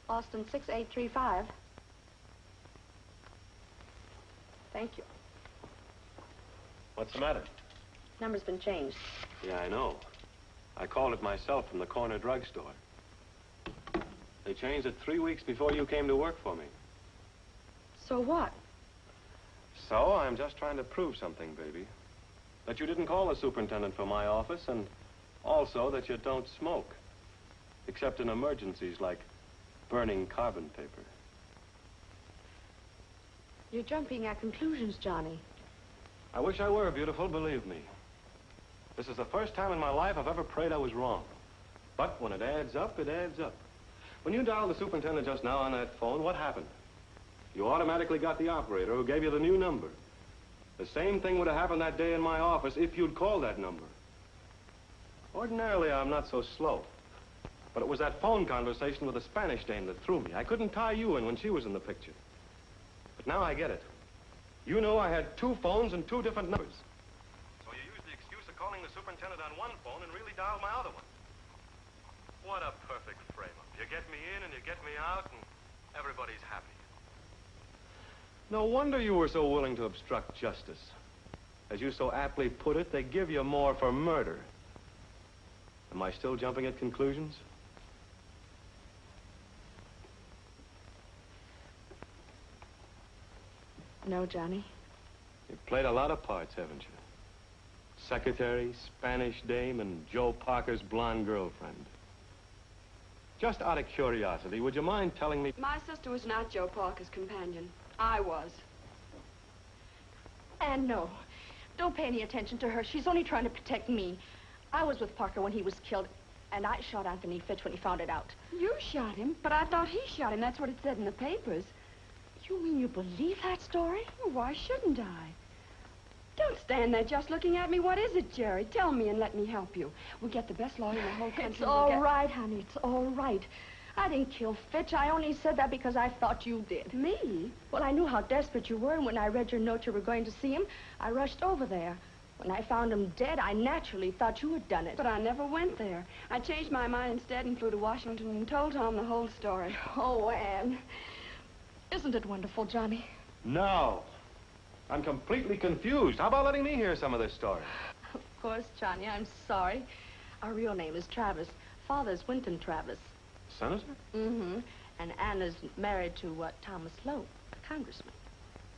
S3: Austin 6835. Thank you.
S4: What's the matter?
S3: Number's been changed.
S4: Yeah, I know. I called it myself from the corner drugstore. They changed it 3 weeks before you came to work for me.
S3: So what?
S4: So I'm just trying to prove something, baby. That you didn't call the superintendent from my office, and also that you don't smoke. Except in emergencies like burning carbon paper.
S3: You're jumping at conclusions, Johnny.
S4: I wish I were, beautiful, believe me. This is the first time in my life I've ever prayed I was wrong. But when it adds up, it adds up. When you dialed the superintendent just now on that phone, what happened? You automatically got the operator who gave you the new number. The same thing would have happened that day in my office if you'd called that number. Ordinarily, I'm not so slow. But it was that phone conversation with the Spanish dame that threw me. I couldn't tie you in when she was in the picture. But now I get it. You know I had 2 phones and 2 different numbers. So you used the excuse of calling the superintendent on one phone and really dialed my other one. What a perfect frame-up. You You get me in and you get me out, and everybody's happy.
S2: No wonder you were so willing to obstruct justice. As you so aptly put it, they give you more for murder. Am I still jumping at conclusions?
S3: No, Johnny.
S2: You've played a lot of parts, haven't you? Secretary, Spanish dame, and Joe Parker's blonde girlfriend. Just out of curiosity, would you mind telling me...
S8: My sister was not Joe Parker's companion. I was.
S3: And no, don't pay any attention to her. She's only trying to protect me. I was with Parker when he was killed, and I shot Anthony Fitch when he found it out.
S8: You shot him, but I thought he shot him. That's what it said in the papers.
S3: You mean you believe that story?
S8: Well, why shouldn't I? Don't stand there just looking at me. What is it, Jerry? Tell me and let me help you. We'll get the best lawyer in the whole country.
S3: It's all right, honey. It's all right. I didn't kill Fitch. I only said that because I thought you did.
S8: Me?
S3: Well, I knew how desperate you were, and when I read your note you were going to see him, I rushed over there. When I found him dead, I naturally thought you had done it.
S8: But I never went there. I changed my mind instead and flew to Washington and told Tom the whole story.
S3: Oh, Anne. Isn't it wonderful, Johnny?
S2: No. I'm completely confused. How about letting me hear some of this story?
S3: Of course, Johnny, I'm sorry. Our real name is Travis. Father's Winton Travis.
S2: Senator?
S3: Mm-hmm. And Anne is married to Thomas Lowe, a congressman.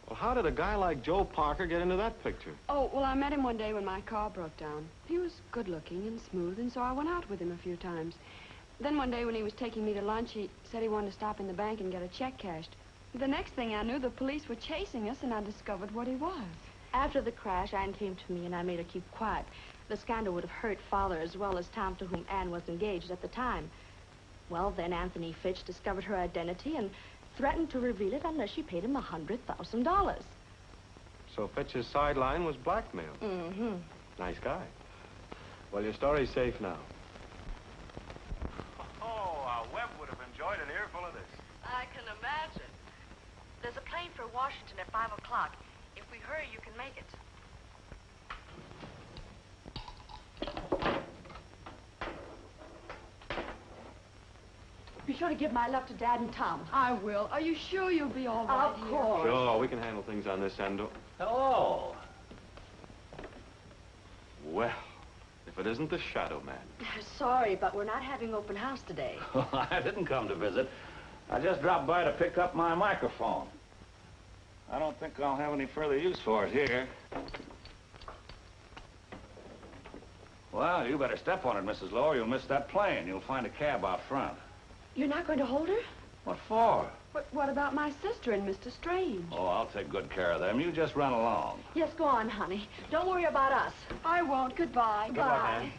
S2: Well, how did a guy like Joe Parker get into that picture?
S8: Oh, well, I met him one day when my car broke down. He was good-looking and smooth, and so I went out with him a few times. Then one day when he was taking me to lunch, he said he wanted to stop in the bank and get a check cashed. The next thing I knew, the police were chasing us, and I discovered what he was.
S3: After the crash, Anne came to me, and I made her keep quiet. The scandal would have hurt Father as well as Tom, to whom Anne was engaged at the time. Well, then Anthony Fitch discovered her identity and threatened to reveal it unless she paid him $100,000.
S2: So Fitch's sideline was blackmail.
S3: Mm-hmm.
S2: Nice guy. Well, your story's safe now.
S6: Oh, Webb would have enjoyed an earful of this.
S3: I can imagine. There's a plane for Washington at 5 o'clock. If we hurry, you can make it. Be sure to give my love to Dad and Tom.
S8: I will. Are you sure you'll be all right
S3: Of
S8: here?
S3: course.
S2: Sure, we can handle things on this end.
S6: Hello.
S2: Well, if it isn't the Shadow Man.
S3: Sorry, but we're not having open house today.
S6: I didn't come to visit. I just dropped by to pick up my microphone. I don't think I'll have any further use for it here. Well, you better step on it, Mrs. Lowe, or you'll miss that plane. You'll find a cab out front.
S3: You're not going to hold her?
S6: What for?
S8: What about my sister and Mr. Strange?
S6: Oh, I'll take good care of them. You just run along.
S3: Yes, go on, honey. Don't worry about us.
S8: I won't. Goodbye.
S3: Bye.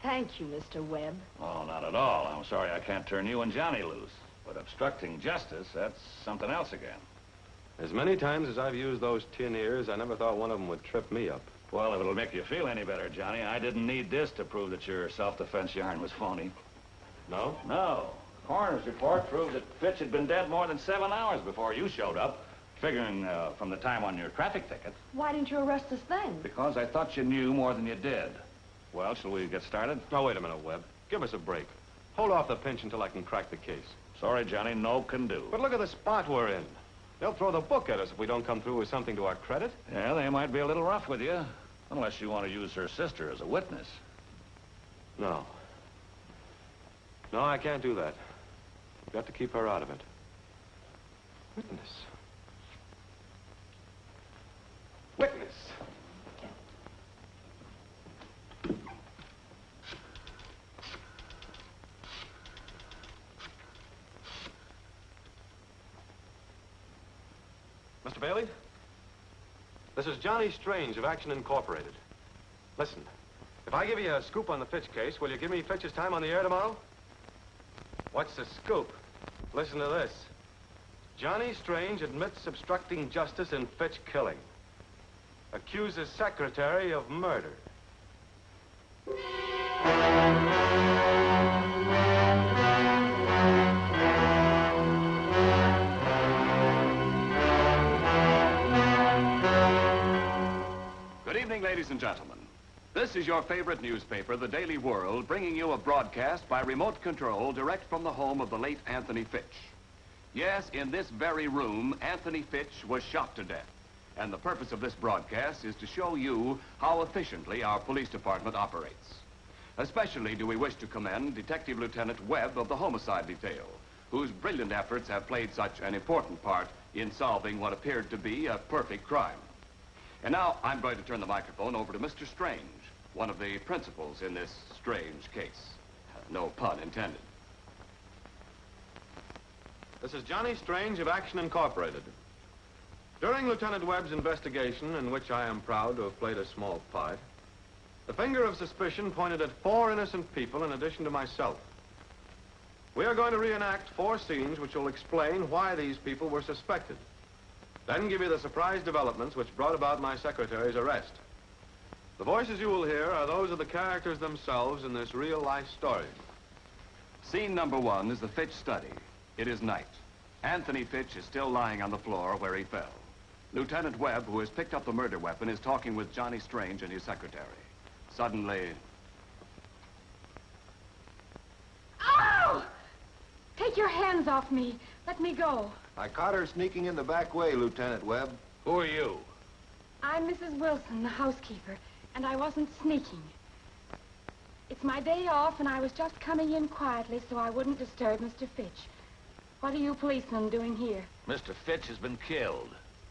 S3: Thank you, Mr. Webb.
S6: Oh, not at all. I'm sorry I can't turn you and Johnny loose. But obstructing justice, that's something else again.
S2: As many times as I've used those tin ears, I never thought one of them would trip me up.
S6: Well, if it'll make you feel any better, Johnny, I didn't need this to prove that your self-defense yarn was phony.
S2: No?
S6: No. Coroner's report proved that Fitch had been dead more than 7 hours before you showed up, figuring from the time on your traffic ticket.
S3: Why didn't you arrest us then?
S6: Because I thought you knew more than you did. Well, shall we get started?
S2: No, wait a minute, Webb. Give us a break. Hold off the pinch until I can crack the case.
S6: Sorry, Johnny, no can do.
S2: But look at the spot we're in. They'll throw the book at us if we don't come through with something to our credit.
S6: Yeah, they might be a little rough with you, unless you want to use her sister as a witness.
S2: No. No, I can't do that. We've got to keep her out of it. Witness. Witness. Mr. Bailey? This is Johnny Strange of Action Incorporated. Listen, if I give you a scoop on the Fitch case, will you give me Fitch's time on the air tomorrow? What's the scoop? Listen to this. Johnny Strange admits obstructing justice in Fitch killing. Accuses secretary of murder.
S6: Good evening, ladies and gentlemen. This is your favorite newspaper, the Daily World, bringing you a broadcast by remote control direct from the home of the late Anthony Fitch. Yes, in this very room, Anthony Fitch was shot to death. And the purpose of this broadcast is to show you how efficiently our police department operates. Especially do we wish to commend Detective Lieutenant Webb of the Homicide Detail, whose brilliant efforts have played such an important part in solving what appeared to be a perfect crime. And now I'm going to turn the microphone over to Mr. Strange, one of the principals in this strange case. No pun intended.
S2: This is Johnny Strange of Action Incorporated. During Lieutenant Webb's investigation, in which I am proud to have played a small part, the finger of suspicion pointed at 4 innocent people in addition to myself. We are going to reenact 4 scenes which will explain why these people were suspected, then give you the surprise developments which brought about my secretary's arrest. The voices you will hear are those of the characters themselves in this real-life story.
S6: Scene number 1 is the Fitch study. It is night. Anthony Fitch is still lying on the floor where he fell. Lieutenant Webb, who has picked up the murder weapon, is talking with Johnny Strange and his secretary. Suddenly...
S5: Ow! Take your hands off me. Let me go.
S11: I caught her sneaking in the back way, Lieutenant Webb.
S6: Who are you?
S5: I'm Mrs. Wilson, the housekeeper, and I wasn't sneaking. It's my day off, and I was just coming in quietly so I wouldn't disturb Mr. Fitch. What are you policemen doing here?
S6: Mr. Fitch has been killed.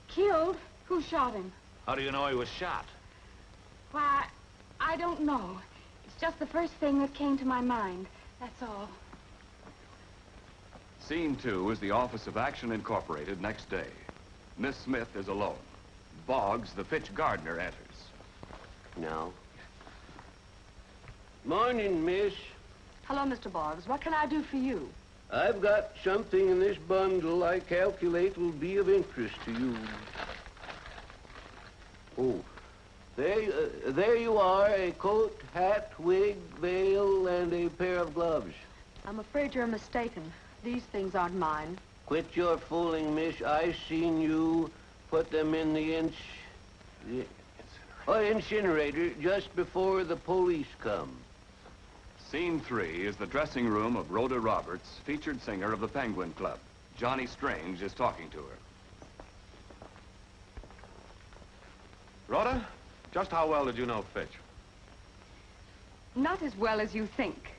S5: Killed? Who shot him?
S6: How do you know he was shot?
S5: Why, I don't know. It's just the first thing that came to my mind. That's all.
S6: Scene 2 is the office of Action Incorporated next day. Miss Smith is alone. Boggs, the Fitch gardener, enters.
S7: Now. Morning, miss.
S3: Hello, Mr. Boggs. What can I do for you?
S7: I've got something in this bundle I calculate will be of interest to you. Oh, there you are, a coat, hat, wig, veil, and a pair of gloves.
S3: I'm afraid you're mistaken. These things aren't mine.
S7: Quit your fooling, miss. I seen you put them in the incinerator just before the police come.
S6: Scene 3 is the dressing room of Rhoda Roberts, featured singer of the Penguin Club. Johnny Strange is talking to her.
S2: Rhoda, just how well did you know Fitch?
S9: Not as well as you think.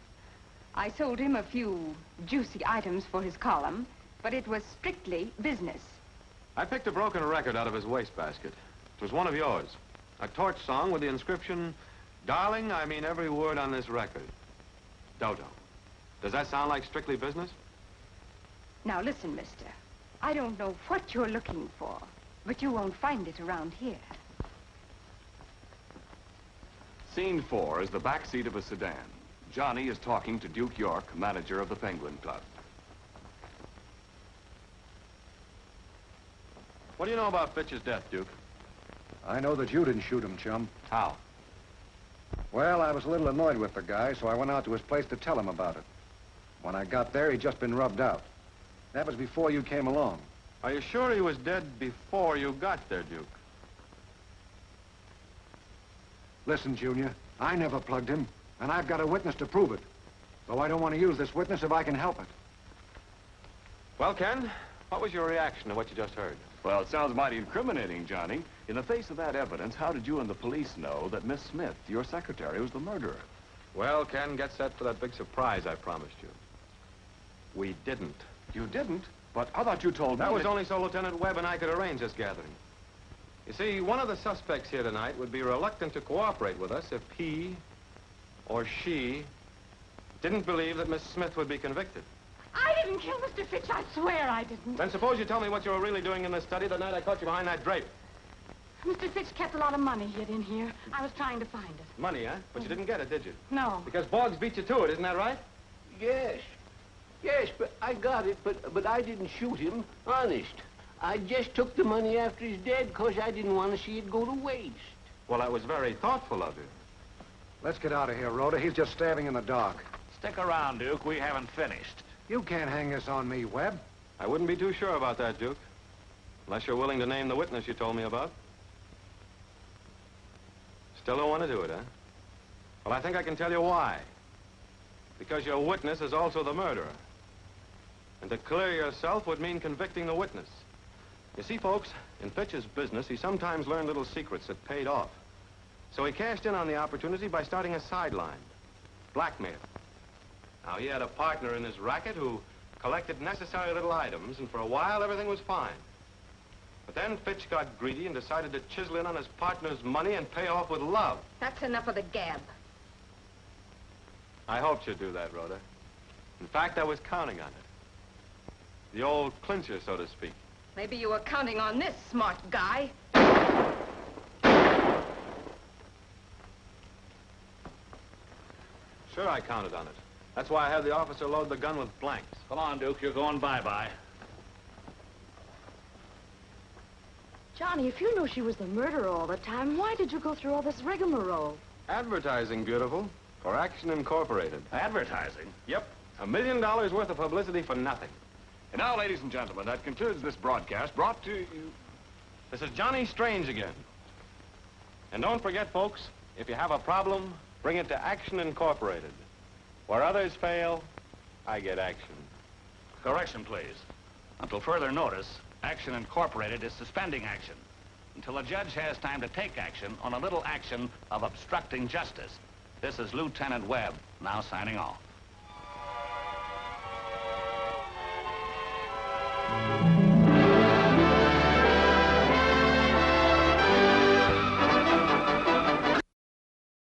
S9: I sold him a few juicy items for his column, but it was strictly business.
S2: I picked a broken record out of his wastebasket. It was one of yours. A torch song with the inscription, "Darling, I mean every word on this record. Dodo." Does that sound like strictly business?
S9: Now listen, mister. I don't know what you're looking for, but you won't find it around here.
S6: Scene 4 is the back seat of a sedan. Johnny is talking to Duke York, manager of the Penguin Club.
S2: What do you know about Fitch's death, Duke?
S10: I know that you didn't shoot him, chum.
S2: How?
S10: Well, I was a little annoyed with the guy, so I went out to his place to tell him about it. When I got there, he'd just been rubbed out. That was before you came along.
S2: Are you sure he was dead before you got there, Duke?
S10: Listen, Junior, I never plugged him, and I've got a witness to prove it. Though I don't want to use this witness if I can help it.
S2: Well, Ken, what was your reaction to what you just heard?
S6: Well, it sounds mighty incriminating, Johnny. In the face of that evidence, how did you and the police know that Miss Smith, your secretary, was the murderer?
S2: Well, Ken, get set for that big surprise I promised you. We didn't.
S6: You didn't? But I thought you told me
S2: that was only so Lieutenant Webb and I could arrange this gathering. You see, one of the suspects here tonight would be reluctant to cooperate with us if he or she didn't believe that Miss Smith would be convicted.
S5: I didn't kill Mr. Fitch. I swear I didn't.
S2: Then suppose you tell me what you were really doing in this study the night I caught you behind that drape.
S5: Mr. Fitch kept a lot of money hid in here. I was trying to find it.
S2: Money, huh? But you didn't get it, did you?
S5: No.
S2: Because Boggs beat you to it, isn't that right?
S7: Yes. Yes, but I got it, but I didn't shoot him. Honest. I just took the money after he's dead because I didn't want to see it go to waste.
S2: Well, that was very thoughtful of you.
S10: Let's get out of here, Rhoda. He's just stabbing in the dark.
S6: Stick around, Duke. We haven't finished.
S10: You can't hang this on me, Webb.
S2: I wouldn't be too sure about that, Duke. Unless you're willing to name the witness you told me about. Still don't want to do it, huh?
S4: Well, I think I can tell you why. Because your witness is also the murderer. And to clear yourself would mean convicting the witness. You see, folks, in Fitch's business, he sometimes learned little secrets that paid off. So he cashed in on the opportunity by starting a sideline. Blackmail. Now, he had a partner in his racket who collected necessary little items, and for a while, everything was fine. But then Fitch got greedy and decided to chisel in on his partner's money and pay off with love.
S9: That's enough of the gab.
S4: I hoped you'd do that, Rhoda. In fact, I was counting on it. The old clincher, so to speak.
S9: Maybe you were counting on this, smart guy.
S4: Sure, I counted on it. That's why I had the officer load the gun with blanks.
S6: Come on, Duke, you're going bye-bye.
S3: Johnny, if you knew she was the murderer all the time, why did you go through all this rigmarole?
S4: Advertising, beautiful. For Action Incorporated.
S6: Advertising?
S4: Yep. $1 million worth of publicity for nothing.
S12: And now, ladies and gentlemen, that concludes this broadcast brought to you...
S4: This is Johnny Strange again. And don't forget, folks, if you have a problem, bring it to Action Incorporated. Where others fail, I get action.
S6: Correction, please. Until further notice, Action Incorporated is suspending action until a judge has time to take action on a little action of obstructing justice. This is Lieutenant Webb, now signing off.